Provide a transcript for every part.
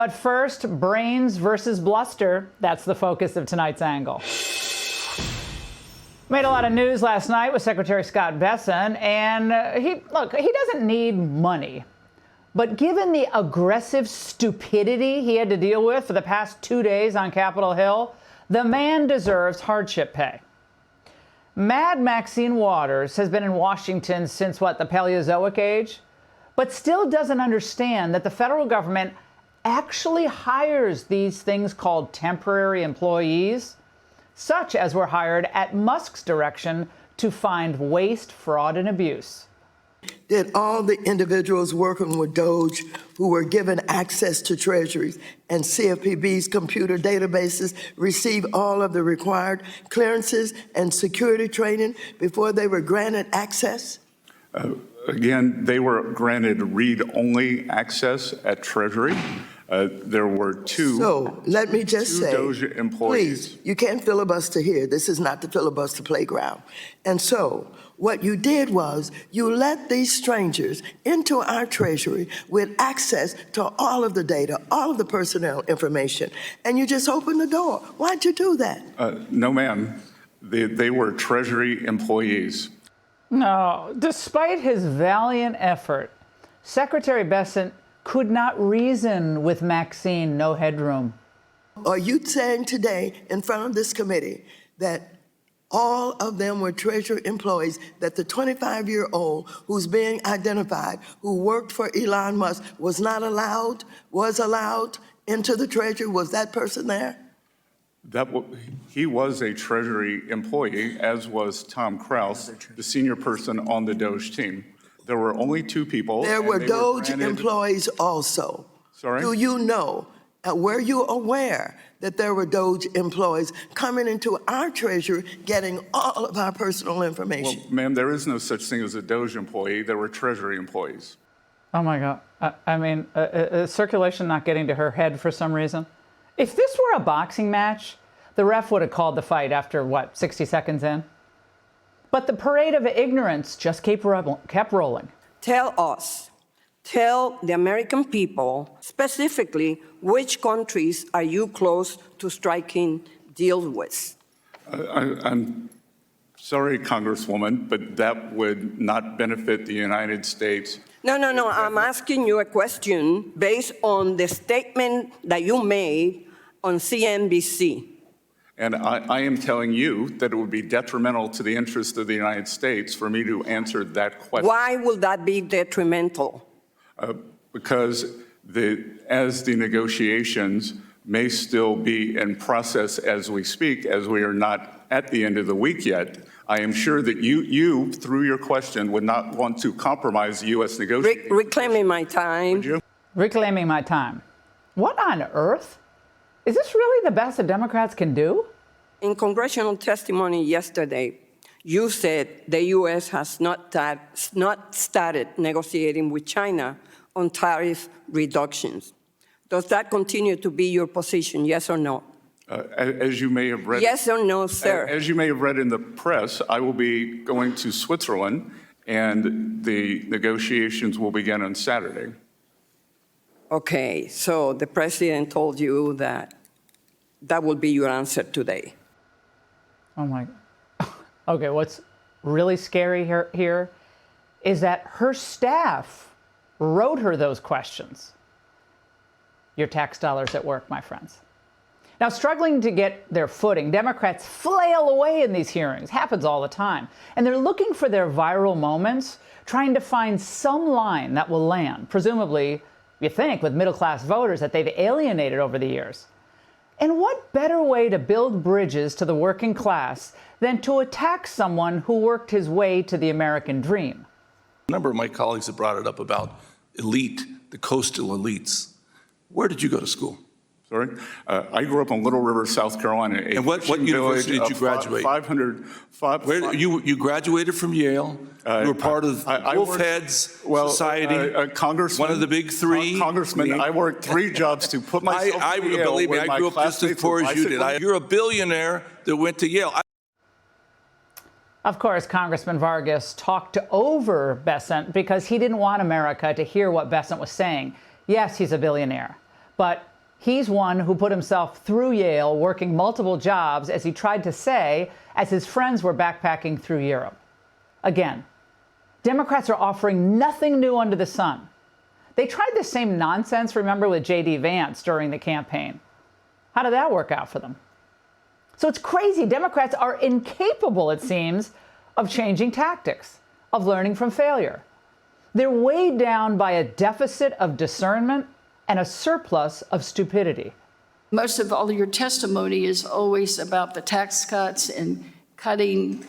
But first, brains versus bluster. That's the focus of tonight's angle. Made a lot of news last night with Secretary Scott Bessent, and he doesn't need money. But given the aggressive stupidity he had to deal with for the past 2 days on Capitol Hill, the man deserves hardship pay. Mad Maxine Waters has been in Washington since, the Paleozoic age, but still doesn't understand that the federal government actually hires these things called temporary employees, such as were hired at Musk's direction to find waste, fraud, and abuse. Did all the individuals working with Doge who were given access to Treasury's and CFPB's computer databases receive all of the required clearances and security training before they were granted access? Again, they were granted read-only access at Treasury. There were two. So let me just say, Doge employees. Please, you can't filibuster here. This is not the filibuster playground. And so what you did was you let these strangers into our Treasury with access to all of the data, all of the personnel information, and you just opened the door. Why'd you do that? No, ma'am. They were Treasury employees. No, despite his valiant effort, Secretary Bessent could not reason with Maxine No Headroom. Are you saying today in front of this committee that all of them were Treasury employees, that the 25-year-old who's being identified, who worked for Elon Musk, was allowed into the Treasury? Was that person there? He was a Treasury employee, as was Tom Krause, the senior person on the Doge team. There were only two people. There were Doge employees also. Sorry? Do you know, were you aware that there were Doge employees coming into our Treasury getting all of our personal information? Well, ma'am, there is no such thing as a Doge employee. There were Treasury employees. Oh my God. I mean, circulation not getting to her head for some reason. If this were a boxing match, the ref would have called the fight after, 60 seconds in? But the parade of ignorance just kept rolling. Tell the American people, specifically, which countries are you close to striking deals with? I'm sorry, Congresswoman, but that would not benefit the United States. No. I'm asking you a question based on the statement that you made on CNBC. And I am telling you that it would be detrimental to the interest of the United States for me to answer that question. Why will that be detrimental? Because as the negotiations may still be in process as we speak, as we are not at the end of the week yet, I am sure that you through your question, would not want to compromise the U.S. negotiating. Reclaiming my time. Would you? Reclaiming my time. What on earth? Is this really the best the Democrats can do? In congressional testimony yesterday, you said the U.S. has not started negotiating with China on tariff reductions. Does that continue to be your position, yes or no? As you may have read. Yes or no, sir? As you may have read in the press, I will be going to Switzerland, and the negotiations will begin on Saturday. Okay, so the president told you that that will be your answer today. Oh my. Okay, what's really scary here is that her staff wrote her those questions. Your tax dollars at work, my friends. Now, struggling to get their footing, Democrats flail away in these hearings. Happens all the time. And they're looking for their viral moments, trying to find some line that will land, presumably, you think, with middle-class voters that they've alienated over the years. And what better way to build bridges to the working class than to attack someone who worked his way to the American dream? A number of my colleagues have brought it up about elite, the coastal elites. Where did you go to school? Sorry? I grew up in Little River, South Carolina. And what university did you graduate? 500. You graduated from Yale. You were part of Wolfhead's Society. Congressman, one of the big three. Congressman, I worked 3 jobs to put myself to Yale. Believe me, I grew up just as poor as you did. You're a billionaire that went to Yale. Of course, Congressman Vargas talked over Bessent because he didn't want America to hear what Bessent was saying. Yes, he's a billionaire, but He's one who put himself through Yale, working multiple jobs, as he tried to say, as his friends were backpacking through Europe. Again, Democrats are offering nothing new under the sun. They tried the same nonsense, remember, with J.D. Vance during the campaign. How did that work out for them? So it's crazy. Democrats are incapable, it seems, of changing tactics, of learning from failure. They're weighed down by a deficit of discernment and a surplus of stupidity. Most of all your testimony is always about the tax cuts and cutting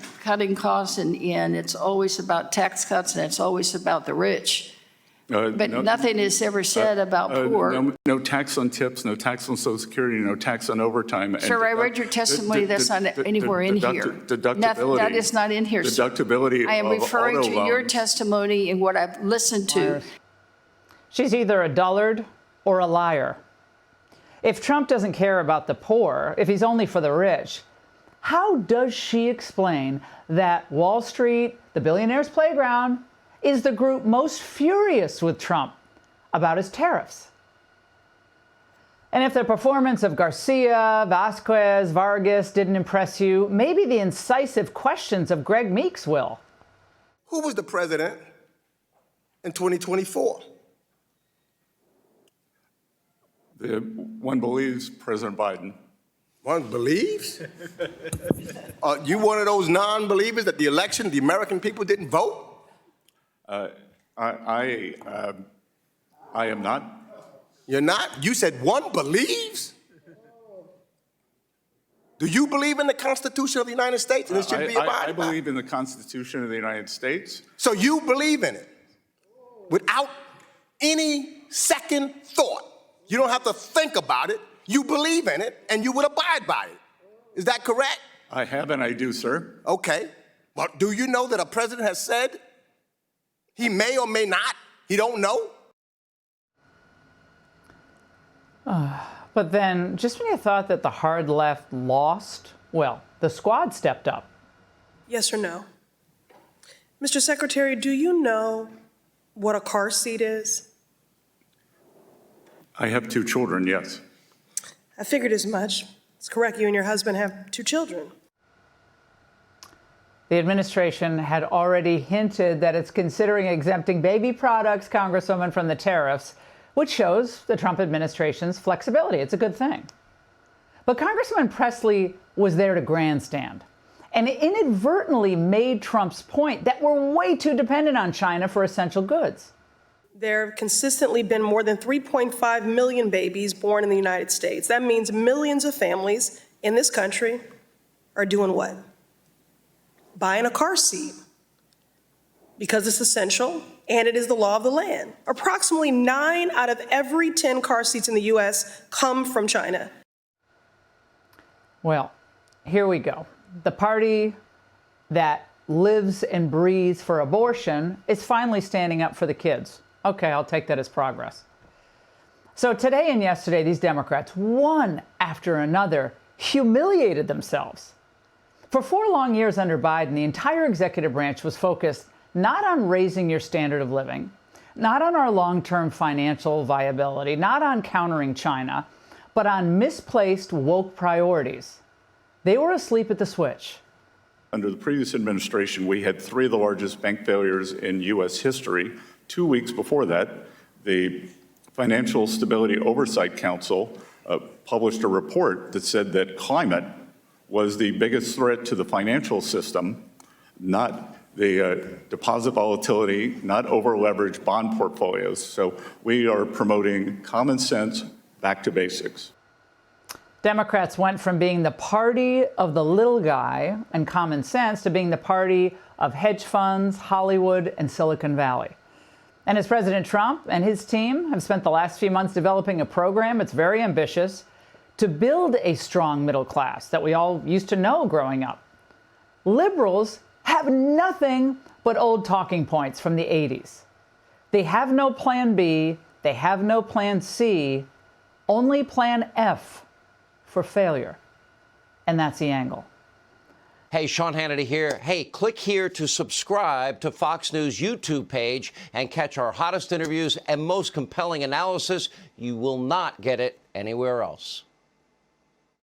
costs, and it's always about tax cuts, and it's always about the rich. But nothing is ever said about poor. No tax on tips, no tax on Social Security, no tax on overtime. Sir, I read your testimony. That's not anywhere in here. Deductibility. That is not in here, sir. Deductibility. I am referring to your testimony and what I've listened to. She's either a dullard or a liar. If Trump doesn't care about the poor, if he's only for the rich, how does she explain that Wall Street, the billionaires' playground, is the group most furious with Trump about his tariffs? And if the performance of Garcia, Vasquez, Vargas didn't impress you, maybe the incisive questions of Greg Meeks will. Who was the president in 2024? One believes President Biden. One believes? You one of those non-believers that the election, the American people didn't vote? I am not. You're not? You said one believes? Do you believe in the Constitution of the United States and it should be abided by? I believe in the Constitution of the United States. So you believe in it without any second thought. You don't have to think about it. You believe in it and you would abide by it. Is that correct? I have and I do, sir. Okay. But do you know that a president has said he may or may not? He don't know? But then, just when you thought that the hard left lost, well, the squad stepped up. Yes or no? Mr. Secretary, do you know what a car seat is? I have 2 children, yes. I figured as much. It's correct, you and your husband have 2 children. The administration had already hinted that it's considering exempting baby products, Congresswoman, from the tariffs, which shows the Trump administration's flexibility. It's a good thing. But Congresswoman Presley was there to grandstand and inadvertently made Trump's point that we're way too dependent on China for essential goods. There have consistently been more than 3.5 million babies born in the United States. That means millions of families in this country are doing what? Buying a car seat because it's essential and it is the law of the land. Approximately 9 out of every 10 car seats in the U.S. come from China. Well, here we go. The party that lives and breathes for abortion is finally standing up for the kids. Okay, I'll take that as progress. So today and yesterday, these Democrats, one after another, humiliated themselves. For 4 long years under Biden, the entire executive branch was focused not on raising your standard of living, not on our long-term financial viability, not on countering China, but on misplaced woke priorities. They were asleep at the switch. Under the previous administration, we had 3 of the largest bank failures in U.S. history. 2 weeks before that, the Financial Stability Oversight Council published a report that said that climate was the biggest threat to the financial system, not the deposit volatility, not over-leveraged bond portfolios. So we are promoting common sense, back to basics. Democrats went from being the party of the little guy and common sense to being the party of hedge funds, Hollywood, and Silicon Valley. And as President Trump and his team have spent the last few months developing a program, it's very ambitious, to build a strong middle class that we all used to know growing up. Liberals have nothing but old talking points from the 80s. They have no plan B, they have no plan C, only plan F for failure. And that's the angle. Hey, Sean Hannity here. Hey, click here to subscribe to Fox News YouTube page and catch our hottest interviews and most compelling analysis. You will not get it anywhere else.